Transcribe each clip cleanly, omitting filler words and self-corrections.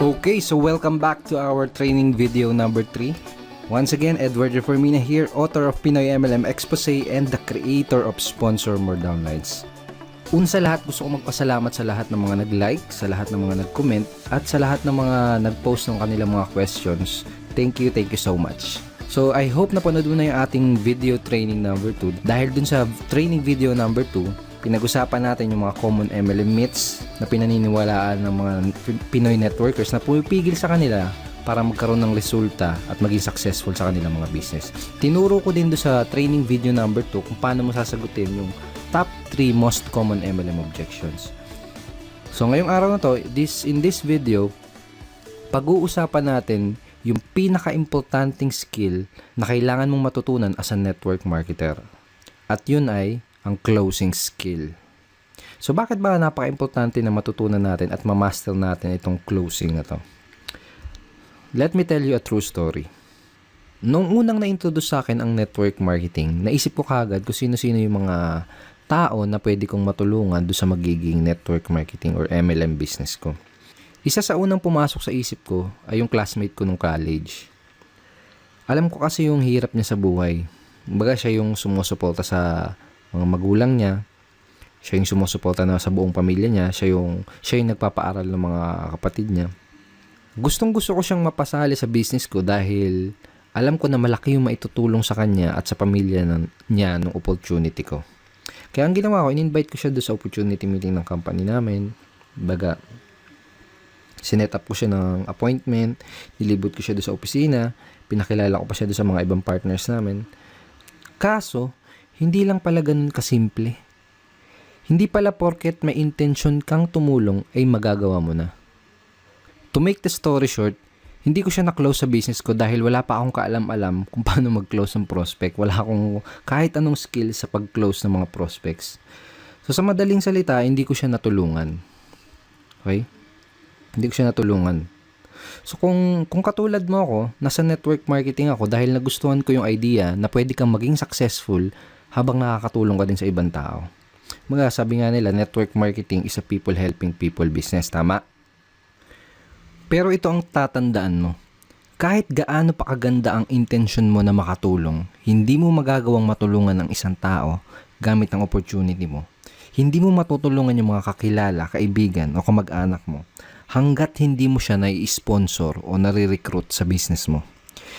Okay, so welcome back to our training video number 3. Once again, Edward Reformina here, author of Pinoy MLM Expose and the creator of Sponsor More Downlines. Una sa lahat, gusto ko magpasalamat sa lahat ng mga nag-like, sa lahat ng mga nag-comment, at sa lahat ng mga nag-post ng kanilang mga questions. Thank you so much. So I hope napanood mo na yung ating video training number 2. Dahil dun sa training video number 2, pinag-usapan natin yung mga common MLM myths na pinaniniwalaan ng mga Pinoy networkers na pumipigil sa kanila para magkaroon ng resulta at maging successful sa kanilang mga business. Tinuro ko din do sa training video number 2 kung paano mo sasagutin yung top 3 most common MLM objections. So ngayong araw na to, in this video, pag-uusapan natin yung pinaka-importanting skill na kailangan mong matutunan as a network marketer. At yun ay ang closing skill. So bakit ba napaka-importante na matutunan natin at ma-master natin itong closing na to? Let me tell you a true story. Nung unang na-introduce sa akin ang network marketing, naisip ko kagad kung sino-sino yung mga tao na pwede kong matulungan do sa magiging network marketing or MLM business ko. Isa sa unang pumasok sa isip ko ay yung classmate ko nung college. Alam ko kasi yung hirap niya sa buhay. Kumbaga siya yung sumusuporta sa mga magulang niya. Siya yung sumusuporta na sa buong pamilya niya. Siya yung nagpapaaral ng mga kapatid niya. Gustong-gusto ko siyang mapasali sa business ko dahil alam ko na malaki yung maitutulong sa kanya at sa pamilya niya ng opportunity ko. Kaya ang ginawa ko, in-invite ko siya doon sa opportunity meeting ng company namin. Baga, sinet up ko siya ng appointment, nilibot ko siya doon sa opisina, pinakilala ko pa siya doon sa mga ibang partners namin. Kaso, hindi lang pala ganun kasimple. Hindi pala porket may intention kang tumulong ay magagawa mo na. To make the story short, hindi ko siya na-close sa business ko dahil wala pa akong kaalam-alam kung paano mag-close ng prospect. Wala akong kahit anong skill sa pag-close ng mga prospects. So sa madaling salita, hindi ko siya natulungan. Okay? Hindi ko siya natulungan. So kung katulad mo ako, nasa network marketing ako dahil nagustuhan ko yung idea na pwede kang maging successful habang nakakatulong ka din sa ibang tao. Mga sabi nga nila, network marketing is a people helping people business. Tama? Pero ito ang tatandaan mo. Kahit gaano pa kaganda ang intention mo na makatulong, hindi mo magagawang matulungan ang isang tao gamit ang opportunity mo. Hindi mo matutulungan yung mga kakilala, kaibigan o kamag-anak mo hanggat hindi mo siya nai-sponsor o nare-recruit sa business mo.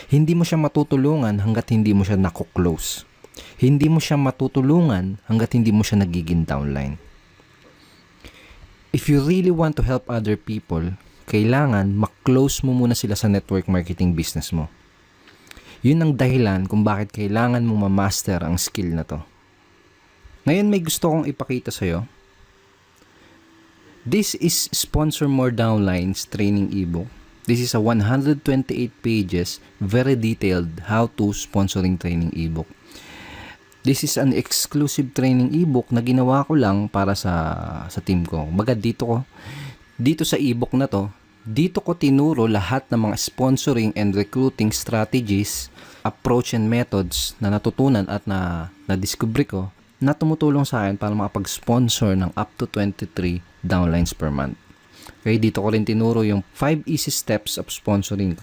Hindi mo siya matutulungan hanggat hindi mo siya naku-close. Hindi mo siya matutulungan hanggat hindi mo siya nagiging downline. If you really want to help other people, kailangan mak-close mo muna sila sa network marketing business mo. Yun ang dahilan kung bakit kailangan mo ma-master ang skill na to. Ngayon may gusto kong ipakita sa'yo. This is Sponsor More Downlines training ebook. This is a 128 pages, very detailed how-to sponsoring training ebook. This is an exclusive training ebook na ginawa ko lang para sa team ko. Baga dito sa ebook na to, dito ko tinuro lahat ng mga sponsoring and recruiting strategies, approach and methods na natutunan at na-discover ko na tumutulong sa akin para makapag-sponsor ng up to 23 downlines per month. Okay, dito ko rin tinuro yung 5 easy steps of sponsoring.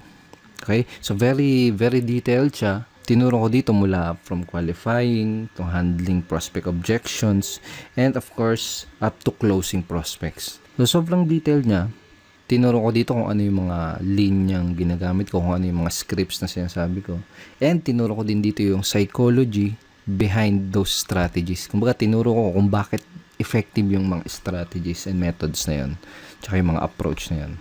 Okay, so very, very detailed siya. Tinuro ko dito mula from qualifying to handling prospect objections and of course up to closing prospects. So sobrang detailed niya. Tinuro ko dito kung ano yung mga linyang ginagamit ko, kung ano yung mga scripts na sinasabi ko. And tinuro ko din dito yung psychology behind those strategies. Kumbaga tinuro ko kung bakit effective yung mga strategies and methods na yun. Tsaka yung mga approach na yun.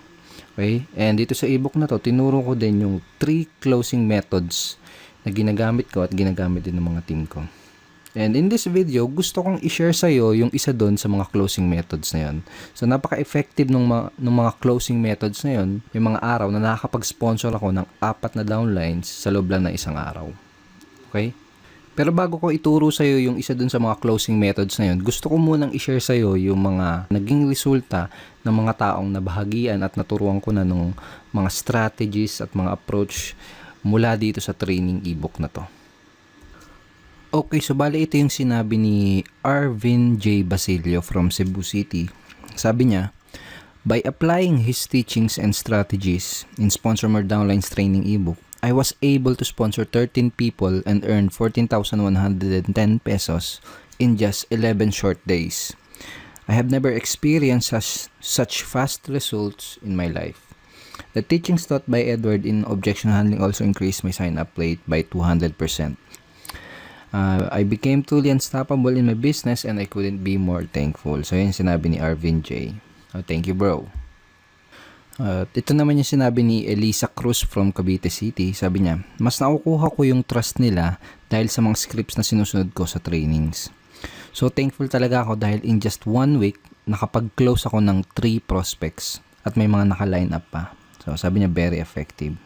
Okay? And dito sa ebook na to, tinuro ko din yung 3 closing methods na ginagamit ko at ginagamit din ng mga team ko. And in this video, gusto kong i-share sa'yo yung isa doon sa mga closing methods na yun. So, napaka-effective ng mga closing methods na yun, yung mga araw na nakakapag-sponsor ako ng 4 na downlines sa loob lang ng isang araw. Okay? Pero bago ko ituro sa'yo yung isa doon sa mga closing methods na yun, gusto ko munang i-share sa'yo yung mga naging resulta ng mga taong nabahagian at naturuan ko na ng mga strategies at mga approach mula dito sa training ebook na to. Okay, so bali ito yung sinabi ni Arvin J. Basilio from Cebu City. Sabi niya, By applying his teachings and strategies in Sponsor More Downlines training ebook, I was able to sponsor 13 people and earn 14,110 pesos in just 11 short days. I have never experienced such fast results in my life. The teachings taught by Edward in objection handling also increased my sign-up rate by 200%. I became truly unstoppable in my business and I couldn't be more thankful. So yun sinabi ni Arvin J. Oh, thank you, bro. Ito naman yung sinabi ni Elisa Cruz from Cavite City. Sabi niya, mas nakukuha ko yung trust nila dahil sa mga scripts na sinusunod ko sa trainings. So thankful talaga ako dahil in just 1 week, nakapag-close ako ng 3 prospects at may mga naka-line up pa. So sabi niya, very effective.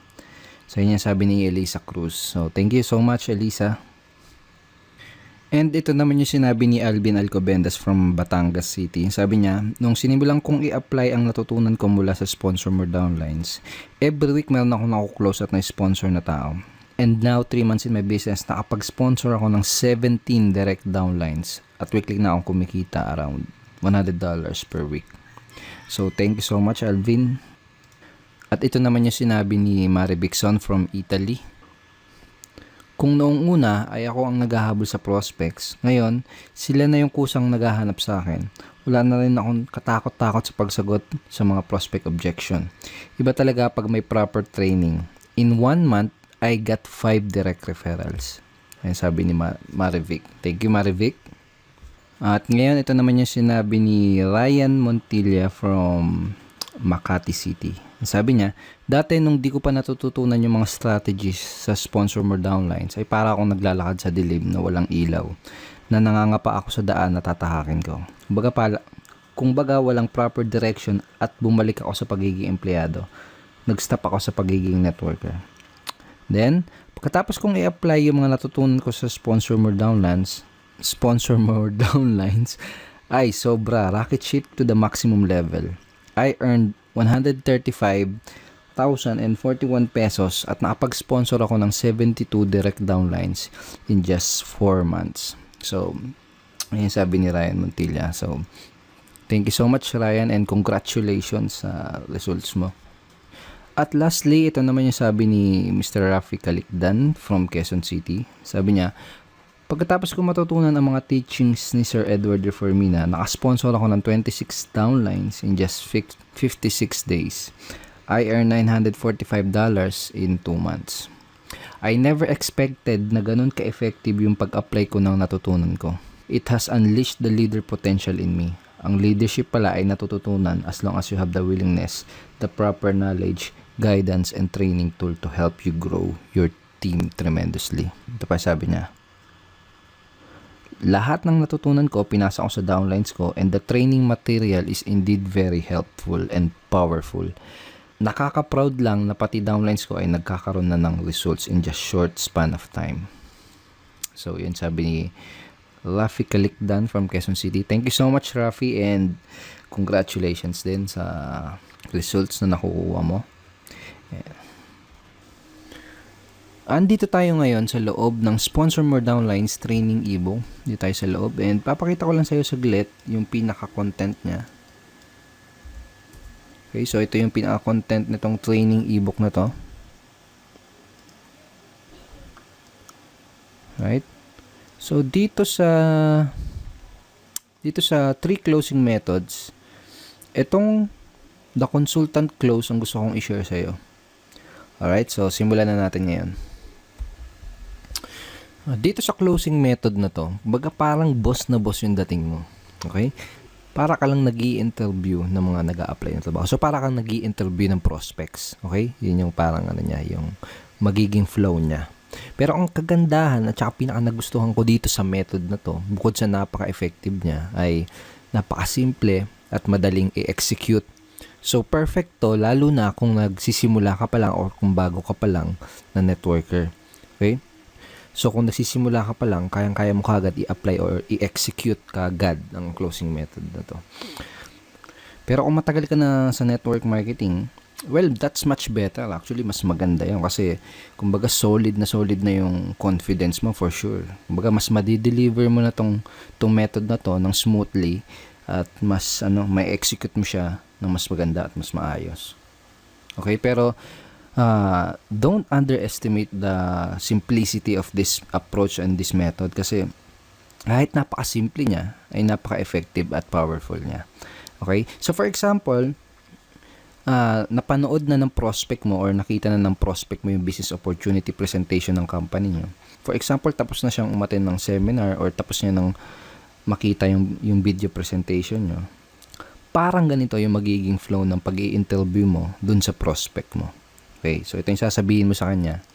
So yun yung sabi ni Elisa Cruz. So thank you so much, Elisa. And ito naman yung sinabi ni Alvin Alcobendas from Batangas City. Sabi niya, nung sinimulan kong i-apply ang natutunan ko mula sa Sponsor More Downlines, every week meron akong nakuklose at na-sponsor na tao. And now, 3 months in my business, nakapag-sponsor ako ng 17 direct downlines at weekly na akong kumikita around $100 per week. So, thank you so much, Alvin. At ito naman yung sinabi ni Mari Bixon from Italy. Kung noong una ay ako ang naghahabol sa prospects, ngayon sila na yung kusang naghahanap sa akin. Wala na rin akong katakot-takot sa pagsagot sa mga prospect objection. Iba talaga pag may proper training. In 1 month, I got 5 direct referrals. Ayan sabi ni Marivic. Thank you, Marivic. At ngayon, ito naman yung sinabi ni Ryan Montilla from Makati City. Sabi niya, dati nung di ko pa natututunan yung mga strategies sa Sponsor More Downlines, ay para akong naglalakad sa dilim na walang ilaw, na nangangapa ako sa daan na tatahakin ko. Kung baga walang proper direction at bumalik ako sa pagiging empleyado, nag-stop ako sa pagiging networker. Then, pagkatapos kong i-apply yung mga natutunan ko sa Sponsor More Downlines, ay sobra, rocket ship to the maximum level. I earned 135,041 pesos at nakapag-sponsor ako ng 72 direct downlines in just 4 months. So, ayun sabi ni Ryan Montilla. So, thank you so much, Ryan, and congratulations sa results mo. At lastly, ito naman yung sabi ni Mr. Rafi Calicdan from Quezon City. Sabi niya, pagkatapos ko matutunan ang mga teachings ni Sir Edward Reformina, nakasponsor ako ng 26 downlines in just 56 days. I earned $945 in 2 months. I never expected na ganun ka-effective yung pag-apply ko ng natutunan ko. It has unleashed the leader potential in me. Ang leadership pala ay natututunan as long as you have the willingness, the proper knowledge, guidance, and training tool to help you grow your team tremendously. Ito pa sabi niya. Lahat ng natutunan ko, pinasa ko sa downlines ko, and the training material is indeed very helpful and powerful. Nakaka-proud lang na pati downlines ko ay nagkakaroon na ng results in just short span of time. So, yun sabi ni Rafi Calicdan from Quezon City. Thank you so much, Rafi, and congratulations din sa results na nakukuha mo. Yeah. Andito tayo ngayon sa loob ng Sponsor More Downlines training ebook. Dito tayo sa loob and papakita ko lang sa iyo saglit yung pinaka-content niya. Okay, so ito yung pinaka-content nitong training ebook na to. Right? So dito sa 3 closing methods, itong the consultant close ang gusto kong i-share sa iyo. Alright, so simulan na natin ngayon. Dito sa closing method na to, baga parang boss na boss yung dating mo. Okay? Para ka lang nag-i-interview ng mga nag-a-apply ng trabaho. So, para kang nag-i-interview ng prospects. Okay? Yun yung parang yung magiging flow niya. Pero ang kagandahan at saka pinaka nagustuhan ko dito sa method na to, bukod sa napaka-effective niya, ay napaka-simple at madaling i-execute. So, perfect to, lalo na kung nagsisimula ka pa lang or kung bago ka pa lang na networker. Okay? So, kung nagsisimula ka pa lang, kayang-kaya mo kagad i-apply or i-execute kagad ang closing method na to. Pero kung matagal ka na sa network marketing, well, that's much better. Actually, mas maganda yun kasi, kumbaga, solid na yung confidence mo for sure. Kumbaga, mas madideliver mo na tong method na to ng smoothly at mas, may execute mo siya ng mas maganda at mas maayos. Okay, pero don't underestimate the simplicity of this approach and this method kasi kahit napaka-simple niya, ay napaka-effective at powerful niya. Okay? So, for example, napanood na ng prospect mo or nakita na ng prospect mo yung business opportunity presentation ng company nyo. For example, tapos na siyang umattend ng seminar or tapos niya nang makita yung video presentation nyo. Parang ganito yung magiging flow ng pag-i-interview mo dun sa prospect mo. Okay, so ito yung sasabihin mo sa kanya.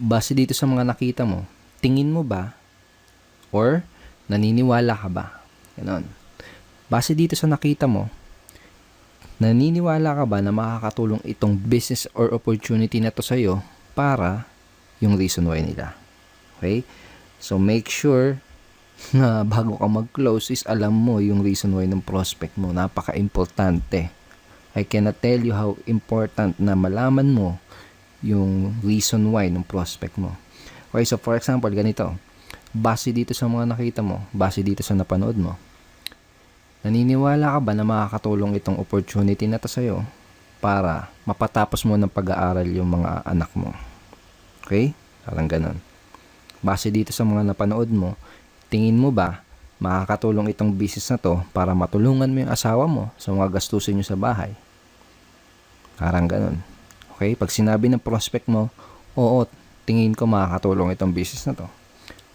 Base dito sa mga nakita mo, tingin mo ba or naniniwala ka ba? Ganon. Base dito sa nakita mo, naniniwala ka ba na makakatulong itong business or opportunity na to sa'yo para yung reason why nila? Okay? So make sure na bago ka mag-close is alam mo yung reason why ng prospect mo. Napaka-importante. I cannot tell you how important na malaman mo yung reason why ng prospect mo. Okay, so for example, ganito. Base dito sa mga nakita mo, base dito sa napanood mo, naniniwala ka ba na makakatulong itong opportunity na to sa'yo para mapatapos mo ng pag-aaral yung mga anak mo? Okay? Parang ganun. Base dito sa mga napanood mo, tingin mo ba makakatulong itong business na to para matulungan mo yung asawa mo sa mga gastusin nyo sa bahay? Parang ganun. Okay? Pag sinabi ng prospect mo, oo, tingin ko makakatulong itong business na to.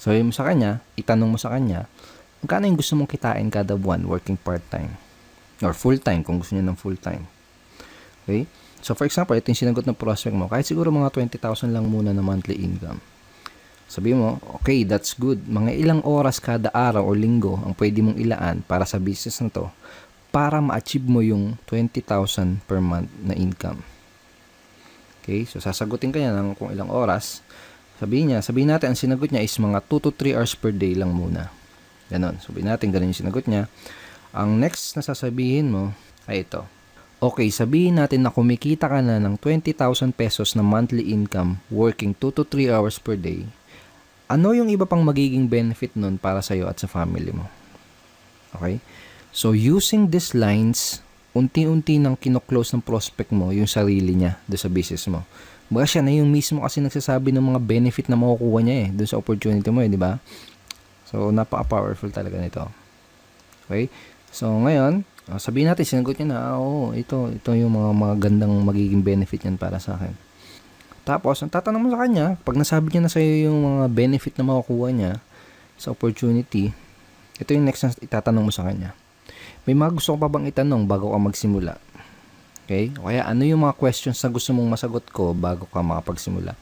So, yun mo sa kanya, itanong mo sa kanya, magkano yung gusto mong kitain kada buwan working part-time? Or full-time, kung gusto niya ng full-time. Okay? So, for example, ito yung sinagot ng prospect mo, kahit siguro mga 20,000 lang muna na monthly income. Sabi mo, okay, that's good. Mga ilang oras kada araw o linggo ang pwede mong ilaan para sa business na to para ma-achieve mo yung 20,000 per month na income. Okay? So, sasagutin ka niya ng kung ilang oras. Sabihin natin, ang sinagot niya is mga 2 to 3 hours per day lang muna. Ganon. Sabihin natin, ganun yung sinagot niya. Ang next na sasabihin mo ay ito. Okay, sabihin natin na kumikita ka na ng 20,000 pesos na monthly income working 2 to 3 hours per day. Ano yung iba pang magiging benefit nun para sa'yo at sa family mo? Okay? So, using these lines, unti-unti nang kino-close ng prospect mo yung sarili niya doon sa business mo. Baga siya na yung mismo kasi nagsasabi ng mga benefit na makukuha niya doon sa opportunity mo, di ba? So, napaka-powerful talaga nito. Okay? So, ngayon, sabihin natin, sinagot niya na, ito yung mga gandang magiging benefit niyan para sa akin. Tapos, ang tatanong mo sa kanya, pag nasabi niya na sa'yo yung mga benefit na makukuha niya sa opportunity, ito yung next na itatanong mo sa kanya. May mga gusto ko pa bang itanong bago ka magsimula? Okay? O kaya, ano yung mga questions na gusto mong masagot ko bago ka makapagsimula?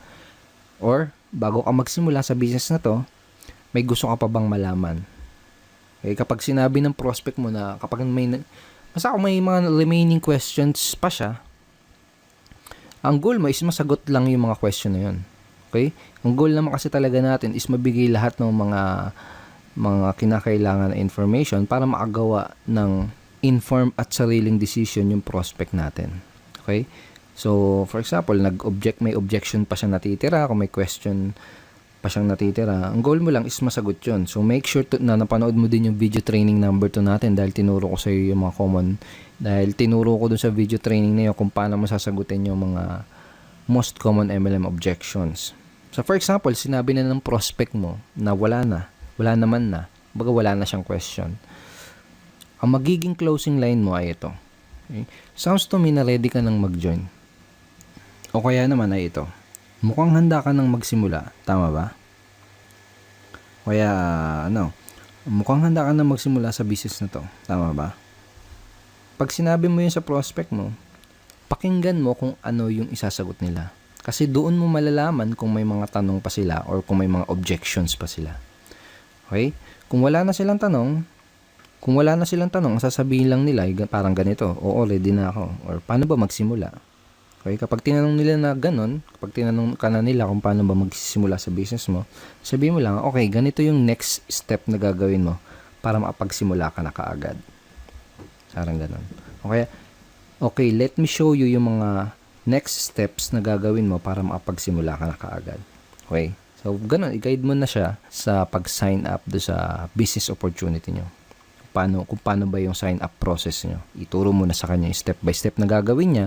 Or, bago ka magsimula sa business na to, may gusto ka pa bang malaman? Okay? Kapag sinabi ng prospect mo na, kapag basta kung may mga remaining questions pa siya, ang goal mo is masagot lang yung mga question na yun. Okay? Ang goal naman kasi talaga natin is mabigay lahat ng mga kinakailangan na information para makagawa ng informed at sariling decision yung prospect natin. Okay? So, for example, may objection pa siyang natitira, kung may question pa siyang natitira, ang goal mo lang is masagot yun. So, make sure na napanood mo din yung video training number 2 natin dahil tinuro ko sa iyo yung mga tinuro ko dun sa video training na yun kung paano mo sasagutin yung mga most common MLM objections. So, for example, sinabi na ng prospect mo na wala naman na, baga wala na siyang question. Ang magiging closing line mo ay ito. Okay? Sounds to me na ready ka nang mag-join. O kaya naman ay ito. Mukhang handa ka nang magsimula. Tama ba? Kaya, mukhang handa ka nang magsimula sa business na to. Tama ba? Pag sinabi mo yun sa prospect mo, pakinggan mo kung ano yung isasagot nila. Kasi doon mo malalaman kung may mga tanong pa sila or kung may mga objections pa sila. Okay? Kung wala na silang tanong, ang sasabihin lang nila, parang ganito, oo, ready na ako. Or paano ba magsimula? Okay? Kapag tinanong nila na ganun, kapag tinanong ka na nila kung paano ba magsisimula sa business mo, sabihin mo lang, okay, ganito yung next step na gagawin mo para makapagsimula ka na kaagad. Parang ganun. Okay, let me show you yung mga next steps na gagawin mo para makapagsimula ka na kaagad. Okay? So, ganun, i-guide mo na siya sa pag-sign up do sa business opportunity nyo. kung paano ba yung sign up process nyo. Ituro mo na sa kanya yung step by step na gagawin niya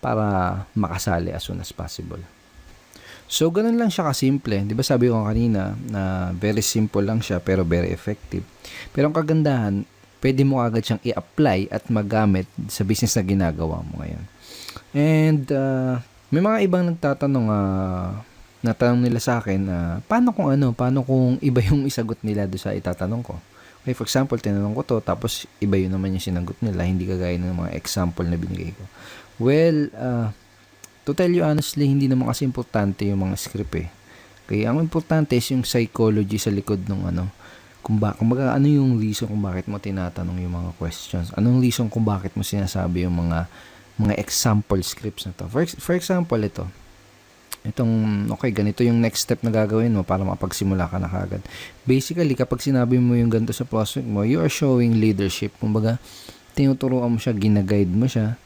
para makasali as soon as possible. So, ganun lang siya kasimple. Di ba sabi ko kanina na very simple lang siya pero very effective. Pero ang kagandahan, pwede mo agad siyang i-apply at magamit sa business na ginagawa mo ngayon. And may mga ibang nagtatanong, natanong nila sa akin, paano kung iba yung isagot nila doon sa itatanong ko. Okay, for example, tinanong ko to, tapos iba yun naman yung sinagot nila, hindi kagaya ng mga example na binigay ko. Well, to tell you honestly, hindi naman kasi importante yung mga script eh. Kaya ang importante is yung psychology sa likod ng kumbaga ano yung reason kung bakit mo tinatanong yung mga questions. Anong reason kung bakit mo sinasabi yung mga example scripts na to. For example, okay, ganito yung next step na gagawin mo para makapagsimula ka na kagad. Basically, kapag sinabi mo yung ganito sa prospect mo, you are showing leadership. Kumbaga, tinuturuan mo siya, ginaguide mo siya.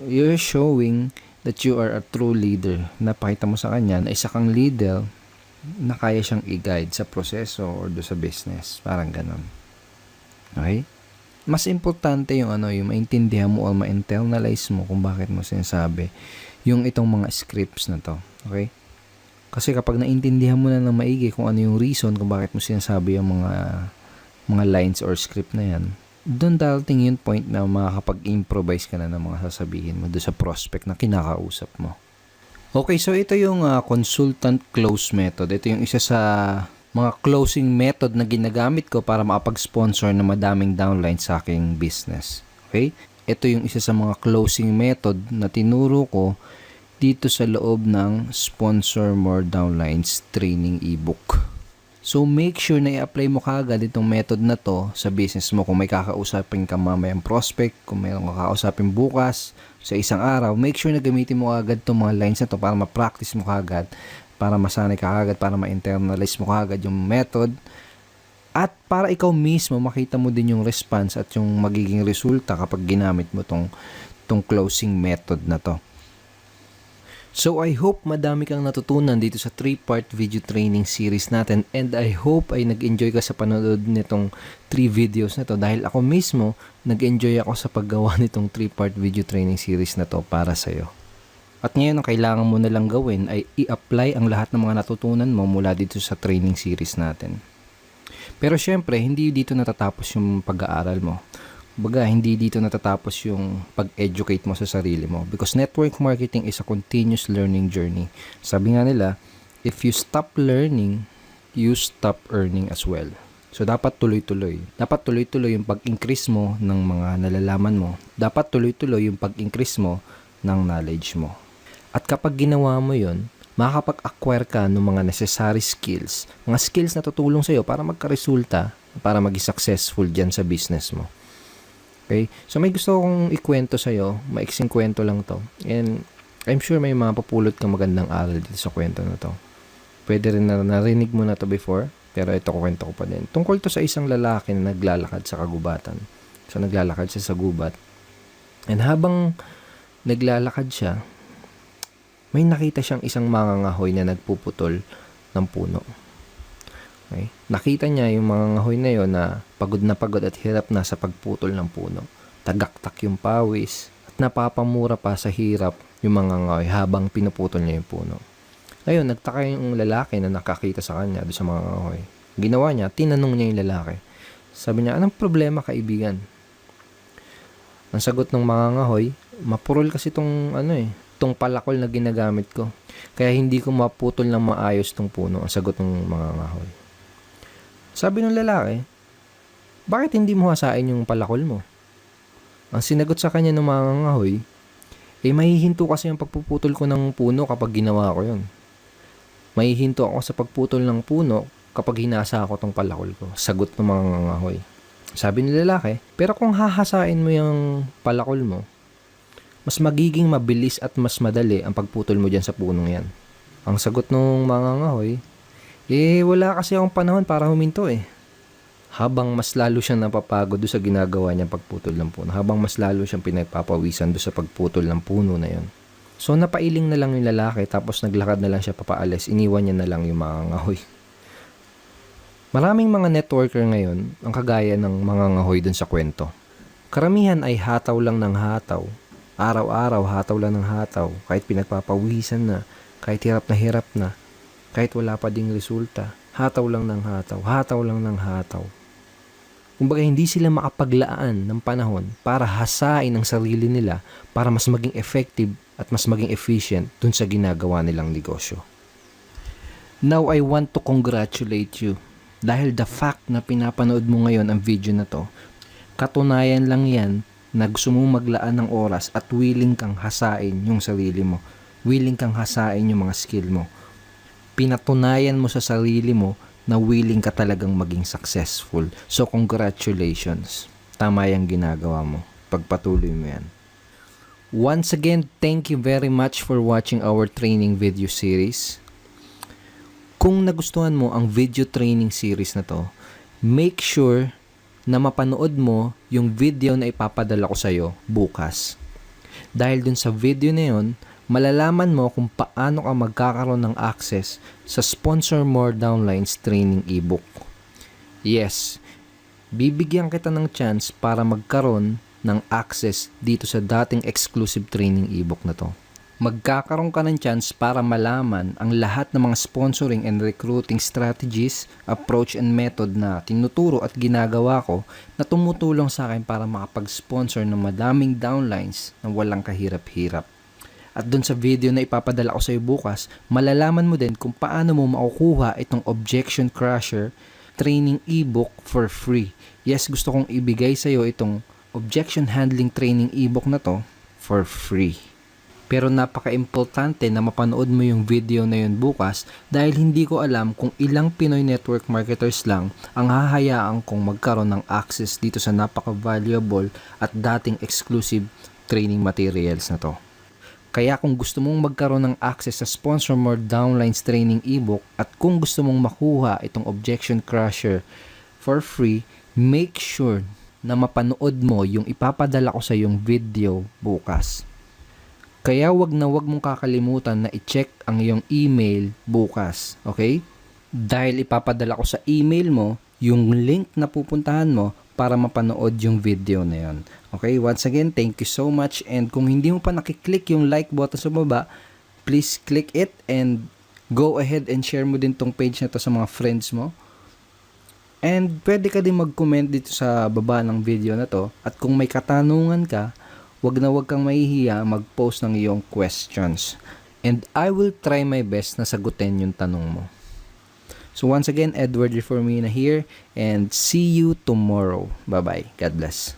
You're showing that you are a true leader. Napakita mo sa kanya na isa kang leader na kaya siyang i-guide sa proseso or do sa business. Parang ganun. Okay? Mas importante yung yung maintindihan mo o ma-internalize mo kung bakit mo sinasabi yung itong mga scripts na to. Okay? Kasi kapag naintindihan mo na ng maigi kung ano yung reason kung bakit mo sinasabi yung mga lines or script na yan, doon darating yung point na makakapag-improvise ka na ng mga sasabihin mo doon sa prospect na kinakausap mo. Okay, so ito yung consultant close method. Ito yung isa sa mga closing method na ginagamit ko para makapag-sponsor na madaming downlines sa aking business. Okay? Ito yung isa sa mga closing method na tinuro ko dito sa loob ng Sponsor More Downlines training ebook. So, make sure na i-apply mo kaagad itong method na to sa business mo. Kung may kakausapin ka mamayang prospect, kung mayroong kakausapin bukas, sa isang araw, make sure na gamitin mo kaagad itong mga lines na to para ma-practice mo kaagad, para masanay ka kaagad, para ma-internalize mo kaagad yung method, at para ikaw mismo makita mo din yung response at yung magiging resulta kapag ginamit mo tong closing method na to. So, I hope madami kang natutunan dito sa 3-part video training series natin, and I hope ay nag-enjoy ka sa panonood nitong 3 videos na to dahil ako mismo nag-enjoy ako sa paggawa nitong 3-part video training series na to para sa'yo. At ngayon, ang kailangan mo na lang gawin ay i-apply ang lahat ng mga natutunan mo mula dito sa training series natin. Pero syempre, hindi dito natatapos yung pag-aaral mo. Baga, hindi dito natatapos yung pag-educate mo sa sarili mo. Because network marketing is a continuous learning journey. Sabi nga nila, if you stop learning, you stop earning as well. So, dapat tuloy-tuloy. Dapat tuloy-tuloy yung pag-increase mo ng mga nalalaman mo. Dapat tuloy-tuloy yung pag-increase mo ng knowledge mo. At kapag ginawa mo yun, makakapag-acquire ka ng mga necessary skills. Mga skills na tutulong sa'yo para magka-resulta, para maging successful dyan sa business mo. Okay? So, may gusto kong ikwento sa'yo. Maiksing kwento lang to. And I'm sure may mapapulot kang magandang aral dito sa kwento na to. Pwede rin na narinig mo na to before, pero ito kwento ko pa din. Tungkol to sa isang lalaki na naglalakad sa kagubatan. So, naglalakad siya sa gubat. And habang naglalakad siya, may nakita siyang isang mangangahoy na nagpuputol ng puno. Okay? Nakita niya yung mga ngahoy na yon na pagod at hirap na sa pagputol ng puno. Tagaktak yung pawis at napapamura pa sa hirap yung mga ngahoy habang pinuputol niya yung puno. Ngayon, nagtaka yung lalaki na nakakita sa kanya doon sa mga ngahoy. Ginawa niya, tinanong niya yung lalaki. Sabi niya, anong problema kaibigan? Ang sagot ng mga ngahoy, mapurol kasi tong palakol na ginagamit ko. Kaya hindi ko maputol ng maayos tong puno. Ang sagot ng mga ngahoy. Sabi ng lalaki, bakit hindi mo hasain yung palakol mo? Ang sinagot sa kanya ng mga ngahoy, mahihinto kasi ang pagpuputol ko ng puno kapag ginawa ko yun. Mahihinto ako sa pagputol ng puno kapag hinasa ko tong palakol ko. Sagot ng mga ngahoy. Sabi ng lalaki, pero kung hahasain mo yung palakol mo, mas magiging mabilis at mas madali ang pagputol mo dyan sa punong yan. Ang sagot ng mga ngahoy, wala kasi akong panahon para huminto Habang mas lalo siyang napapagod doon sa ginagawa niya pagputol ng puno. Habang mas lalo siyang pinagpapawisan doon sa pagputol ng puno na yon. So, napailing na lang yung lalaki tapos naglakad na lang siya papaalis. Iniwan niya na lang yung mga ngahoy. Maraming mga networker ngayon ang kagaya ng mga ngahoy dun sa kwento. Karamihan ay hataw lang ng hataw. Araw-araw hataw lang ng hataw. Kahit pinagpapawisan na, kahit hirap na, kahit wala pa ding resulta. Hataw lang ng hataw, hataw lang ng hataw. Kumbaga hindi sila makapaglaan ng panahon para hasain ang sarili nila para mas maging effective at mas maging efficient dun sa ginagawa nilang negosyo. Now I want to congratulate you dahil the fact na pinapanood mo ngayon ang video na to, katunayan lang yan na gusto mong maglaan ng oras at willing kang hasain yung sarili mo. Willing kang hasain yung mga skill mo. Pinatunayan mo sa sarili mo na willing ka talagang maging successful. So congratulations. Tama yung ginagawa mo. Pagpatuloy mo yan. Once again, thank you very much for watching our training video series. Kung nagustuhan mo ang video training series na to, make sure na mapanood mo yung video na ipapadala ko sa'yo bukas. Dahil dun sa video na yun, malalaman mo kung paano ka magkakaroon ng access sa Sponsor More Downlines training ebook. Yes, bibigyan kita ng chance para magkaroon ng access dito sa dating exclusive training ebook na to. Magkakaroon ka ng chance para malaman ang lahat ng mga sponsoring and recruiting strategies, approach and method na tinuturo at ginagawa ko na tumutulong sa akin para makapag-sponsor ng madaming downlines na walang kahirap-hirap. At dun sa video na ipapadala ko sa iyo bukas, malalaman mo din kung paano mo makukuha itong Objection Crusher training ebook for free. Yes, gusto kong ibigay sa iyo itong Objection Handling training ebook na to for free. Pero napaka-importante na mapanood mo yung video na yun bukas dahil hindi ko alam kung ilang Pinoy network marketers lang ang hahayaan kong magkaroon ng access dito sa napaka-valuable at dating exclusive training materials na to. Kaya kung gusto mong magkaroon ng access sa Sponsor More Downlines training ebook at kung gusto mong makuha itong Objection Crusher for free, make sure na mapanood mo yung ipapadala ko sa yung video bukas. Kaya wag mong kakalimutan na i-check ang iyong email bukas, okay? Dahil ipapadala ko sa email mo yung link na pupuntahan mo para mapanood yung video na yun. Okay, once again, thank you so much. And kung hindi mo pa nakiklik yung like button sa baba, please click it and go ahead and share mo din tong page na to sa mga friends mo. And pwede ka din mag-comment dito sa baba ng video na to. At kung may katanungan ka, wag kang mahihiya mag-post ng iyong questions. And I will try my best na sagutin yung tanong mo. So once again, Edward Reformina here and see you tomorrow. Bye-bye. God bless.